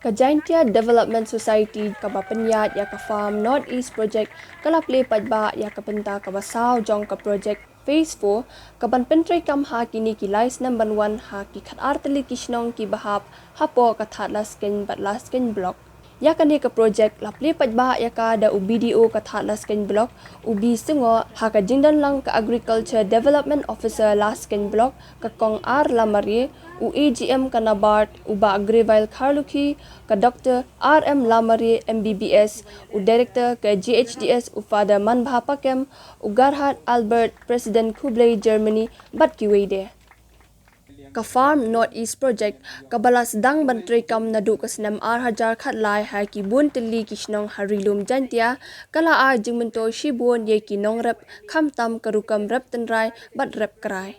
Kajaintia Development Society kabapanyat ya ka farm North East Project kalaple padba ya ka penta kabasaw jong ka project Phase 4 kaban pyntrei kam ha kini ki lais number 1 ha ki khat artali ki shnong ki bahap hapo ka thatla skin batla skin block ya kani ka project laple padba ya ka da BDO ka thatla skin block ubi singo ha ka jingdan lang ka agriculture development officer la skin block ka kong ar lamari u AGM ka nabart uba agrivile kharluki ka Dr. RM Lamari MBBS u director ka JHDS u Father Manbha Pakem u Gerhard Albert President Kublai Germany bat kiwede ka farm North East Project ka balas dang bantri kam nadu ka sinam hajar khat lai ha ki bun tili ki shnong harilum jantia kala a jingmento shibon ye ki nong rep kham tam karukam rep tenrai bat rep krai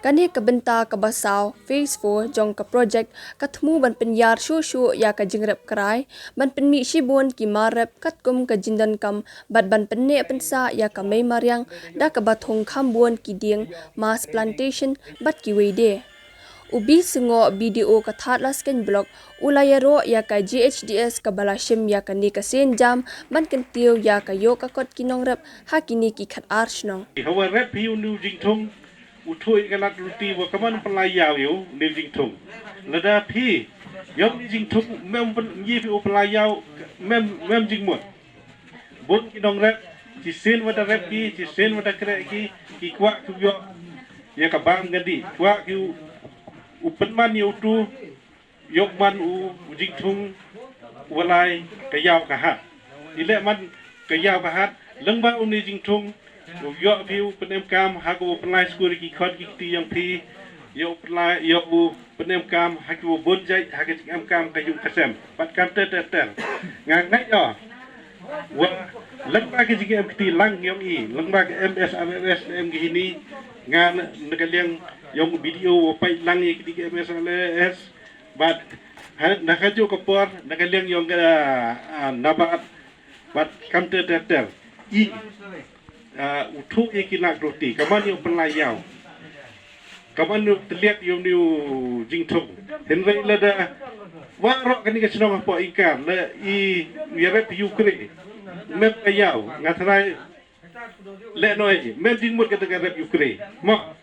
kani ka benta ka basaw Phase 4 jong ka project ka thmu ban penyar shu ya ka jingrep krai ban penmi shibon ki marep kat kum ka jindan kam bat ban penne pensa ya ka mei maryang da ka bathong khambon ki ding mass plantation bat ki weide ubi singo BDO ka thatla skin block ulayaro ya ka JHDS ka balashim ya ka ni ka sen jam ban kentiu ya ka yo ka kot kinong rep hakini ki khat arshnong hawa rep hiu nu jingthong uthui ka lat ruti wa kaman Plie yo nu jingthong lada phi yom ni jingthong mem yi fi Plie mem jingmot bon kinong rep ci sen wada rep ki ci sen wada kre ki kwa ku yo ya ka bang gadi kwa ki upenman yo tu yokman u jingthong walai ka yaw ka hat ile man ka yaw ka hat lengba u ni jingthong yo view penem kam hago Plie school ki khot ki ti yang phi yo Plie yo u penem kam hago bonjai hago am kam ka yu kasem pat kam te ngang ngai yo wa lengba ki jing am ti lang yom i lengba ki MSRS em gi ni ngan negaliang yung BDO pai lang ki ti MSRS but nakajo ko por negaliang yung nabat but kam te i utu ikinak roti kaman yung Plie yaw kaman yung teliat yung new jingthong henry lada warok kani ka sinong po ikan le i yarep yukre mem yaw ngatrai le noi mem jingmut ka rep yukre mo